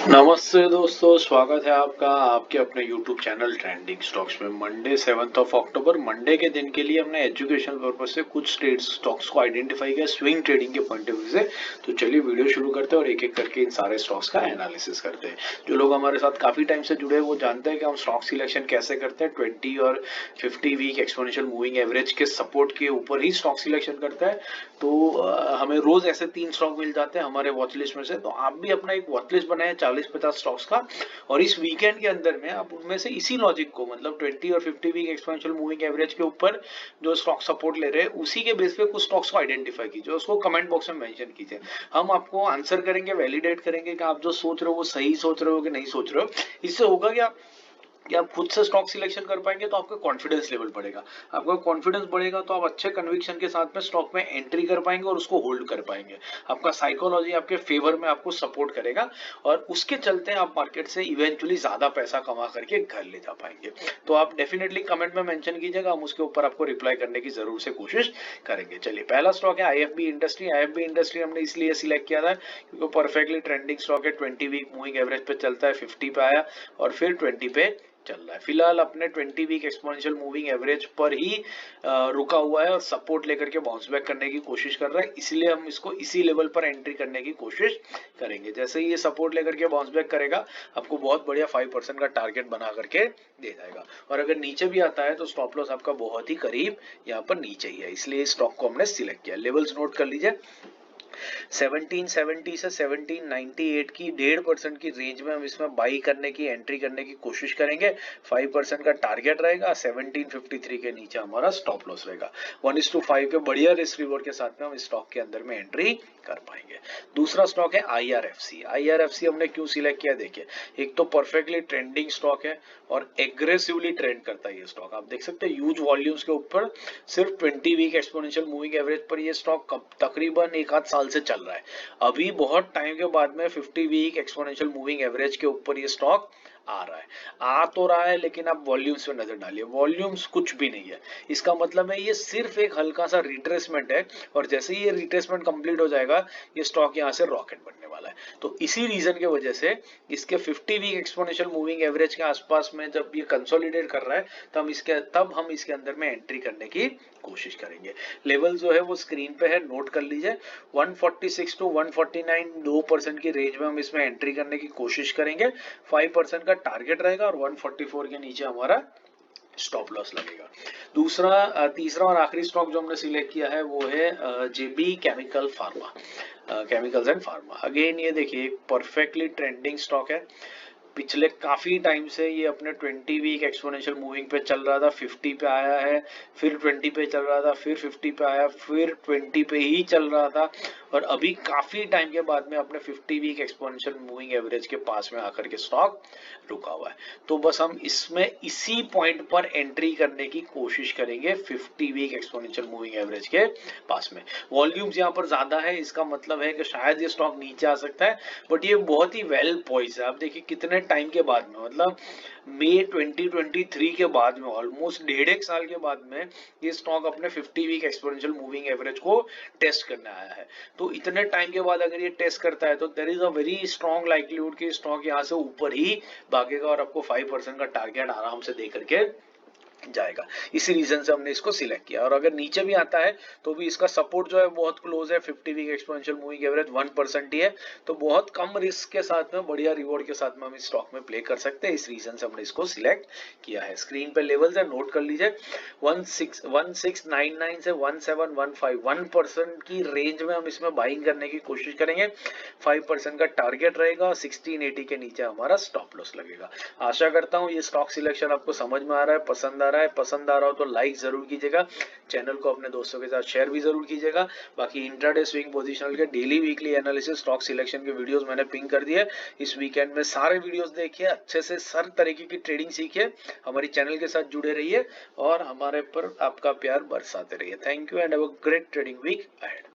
नमस्ते दोस्तों, स्वागत है आपका आपके अपने YouTube चैनल ट्रेंडिंग स्टॉक्स में। मंडे 7 अक्टूबर मंडे के दिन के लिए हमने एजुकेशन पर्पज से कुछ ट्रेड स्टॉक्स को आइडेंटिफाई किया स्विंग ट्रेडिंग के पॉइंट ऑफ व्यू से। तो चलिए वीडियो शुरू करते हैं और एक एक करके इन सारे स्टॉक्स का एनालिसिस करते हैं। जो लोग हमारे साथ काफी टाइम से जुड़े हैं वो जानते हैं कि हम स्टॉक सिलेक्शन कैसे करते हैं। 20 और 50 वीक एक्सपोनेंशियल मूविंग एवरेज के सपोर्ट के ऊपर ही स्टॉक सिलेक्शन करते हैं। तो हमें रोज ऐसे 3 स्टॉक मिल जाते हैं हमारे वॉच लिस्ट में से। तो आप भी अपना एक वॉच लिस्ट बनाए 40-50 स्टॉक्स का, और इस वीकेंड के अंदर में आप उनमें से इसी लॉजिक को, मतलब 20 और 50 वीक एक्सपोनेंशियल मूविंग एवरेज के ऊपर जो स्टॉक सपोर्ट ले रहे हैं उसी के बेस पे कुछ स्टॉक्स को आइडेंटिफाई कीजिए, उसको कमेंट बॉक्स में मेंशन कीजिए। हम आपको आंसर करेंगे, वैलिडेट करेंगे कि आप जो सोच रहे हो वो सही सोच रहे हो कि नहीं सोच रहे हो। इससे होगा क्या कि आप खुद से स्टॉक सिलेक्शन कर पाएंगे तो आपका कॉन्फिडेंस लेवल बढ़ेगा। आपका कॉन्फिडेंस बढ़ेगा तो आप अच्छे कन्विक्शन के साथ में स्टॉक में एंट्री कर पाएंगे और उसको होल्ड कर पाएंगे। आपका साइकोलॉजी आपके फेवर में आपको सपोर्ट करेगा और उसके चलते आप मार्केट से इवेंचुअली ज्यादा पैसा कमा करके घर ले जा पाएंगे। तो आप डेफिनेटली कमेंट में मेंशन कीजिएगा, हम उसके ऊपर आपको रिप्लाई करने की जरूर से कोशिश करेंगे। चलिए, पहला स्टॉक है आईएफबी इंडस्ट्री। आईएफबी इंडस्ट्री हमने इसलिए सिलेक्ट किया था क्योंकि परफेक्टली ट्रेंडिंग स्टॉक है। 20 वीक मूविंग एवरेज पे चलता है, 50 पे आया और फिर 20 पे चल रहा है। फिलहाल अपने 20 वीक एक्सपोनेंशियल मूविंग एवरेज पर ही रुका हुआ है और सपोर्ट लेकर के बाउंस बैक करने की कोशिश कर रहा है, इसलिए हम इसको इसी लेवल पर एंट्री करने की कोशिश करेंगे। जैसे ही ये सपोर्ट लेकर के बाउंस बैक करेगा आपको बहुत बढ़िया 5% का टारगेट बना करके दे जाएगा। और अगर नीचे भी आता है तो स्टॉप लॉस आपका बहुत ही करीब यहाँ पर नीचे ही है, इसलिए इस स्टॉक को हमने सिलेक्ट किया। लेवल्स नोट कर लीजिए। 1770 से 1798 की 1.5% की रेंज में हम इसमें बाई करने की, एंट्री करने की कोशिश करेंगे। 5% का टारगेट रहेगा। 1753 के नीचे हमारा स्टॉप लॉस रहेगा। 1:5 के बढ़िया रिस्क रिवॉर्ड के साथ में हम इस स्टॉक के अंदर में एंट्री कर पाएंगे। दूसरा स्टॉक है आईआरएफसी। आईआरएफसी हमने क्यों सिलेक्ट किया, देखिए, एक तो परफेक्टली ट्रेंडिंग स्टॉक है और एग्रेसिवली ट्रेंड करता है ये स्टॉक। आप देख सकते हैं ह्यूज वॉल्यूम्स के ऊपर सिर्फ 20 वीक एक्सपोनेंशियल मूविंग एवरेज पर ये स्टॉक तकरीबन एक आध साल से चल रहा है। अभी बहुत टाइम के बाद में 50 वीक एक्सपोनेंशियल मूविंग एवरेज के ऊपर ये स्टॉक आ रहा है। आ तो रहा है लेकिन आप वॉल्यूम्स पे नजर डालिए, वॉल्यूम्स कुछ भी नहीं है। इसका मतलब है ये सिर्फ एक हल्का सा रिट्रेसमेंट है और जैसे ही ये रिट्रेसमेंट कंप्लीट हो जाएगा ये स्टॉक यहाँ से रॉकेट बनने वाला है। तो इसी रीजन की वजह से इसके 50 वीक एक्सपोनेंशियल मूविंग एवरेज के आसपास में जब ये कंसोलिडेट कर रहा है तब हम इसके अंदर में एंट्री करने की कोशिश करेंगे। लेवल जो है वो स्क्रीन पे है, नोट कर लीजिए। 146 टू 149 2% की रेंज में हम इसमें एंट्री करने की कोशिश करेंगे। 5% का टारगेट रहेगा और 144 के नीचे हमारा स्टॉप लॉस लगेगा। तीसरा और आखिरी स्टॉक जो हमने सिलेक्ट किया है वो है JB chemical pharma, chemicals and pharma. Again ये देखिए एक परफेक्टली ट्रेंडिंग स्टॉक है। पिछले काफी टाइम से ये अपने 20 वीक एक्सपोनेंशियल मूविंग पे चल रहा था, 50 पे आया है, फिर 20 पे चल रहा था, फिर 50 पे आया, फिर 20 पे ही चल रहा था और अभी काफी टाइम के बाद में अपने 50 वीक एक्सपोनेंशियल मूविंग एवरेज के पास में आकर के स्टॉक रुका हुआ है। तो बस हम इसमें इसी पॉइंट पर एंट्री करने की कोशिश करेंगे 50 वीक एक्सपोनेंशियल मूविंग एवरेज के पास में। वॉल्यूम्स यहाँ पर ज्यादा है, इसका मतलब है कि शायद ये स्टॉक नीचे आ सकता है, बट ये बहुत ही वेल पॉइज्ड है। आप देखिए कितने टाइम के बाद में, मतलब मई 2023 के बाद में, ऑलमोस्ट 1.5 साल के बाद में ये स्टॉक अपने 50 वीक एक्सपोनेंशियल मूविंग एवरेज को टेस्ट करने आया है। तो इतने टाइम के बाद अगर ये टेस्ट करता है तो there is a very strong likelihood कि स्टॉक यहाँ से ऊपर ही भागेगा और आपको 5% का टारगेट आराम से दे करके जाएगा। इसी रीजन से हमने इसको सिलेक्ट किया। और अगर नीचे भी आता है तो भी इसका सपोर्ट जो है बहुत क्लोज है। 50 वीक एक्सपोनेंशियल मूविंग एवरेज 1% ही है, तो बहुत कम रिस्क के साथ में, बढ़िया रिवॉर्ड के साथ में हम इस स्टॉक में प्ले कर सकते हैं। इस रीजन से हमने इसको सिलेक्ट किया है। स्क्रीन पे लेवल्स है, नोट कर लीजिए। 1699 से 1715 1% की रेंज में हम इसमें बाइंग करने की कोशिश करेंगे। 5% का टारगेट रहेगा। 1680 के नीचे हमारा स्टॉप लॉस लगेगा। आशा करता हूँ ये स्टॉक सिलेक्शन आपको समझ में आ रहा है, पसंद आ रहा हो तो लाइक जरूर कीजिएगा, चैनल को अपने दोस्तों के साथ शेयर भी जरूर कीजिएगा। बाकी इंट्राडे स्विंग पोजिशनल के daily weekly analysis stock selection के वीडियोस मैंने पिंग कर दिए। इस वीकेंड में सारे वीडियोस देखिए, अच्छे से हर तरीके की ट्रेडिंग सीखिए, हमारी चैनल के साथ जुड़े रहिए और हमारे पर आपका प्यार बरसाते रहिए। Thank you and have a great trading week ahead.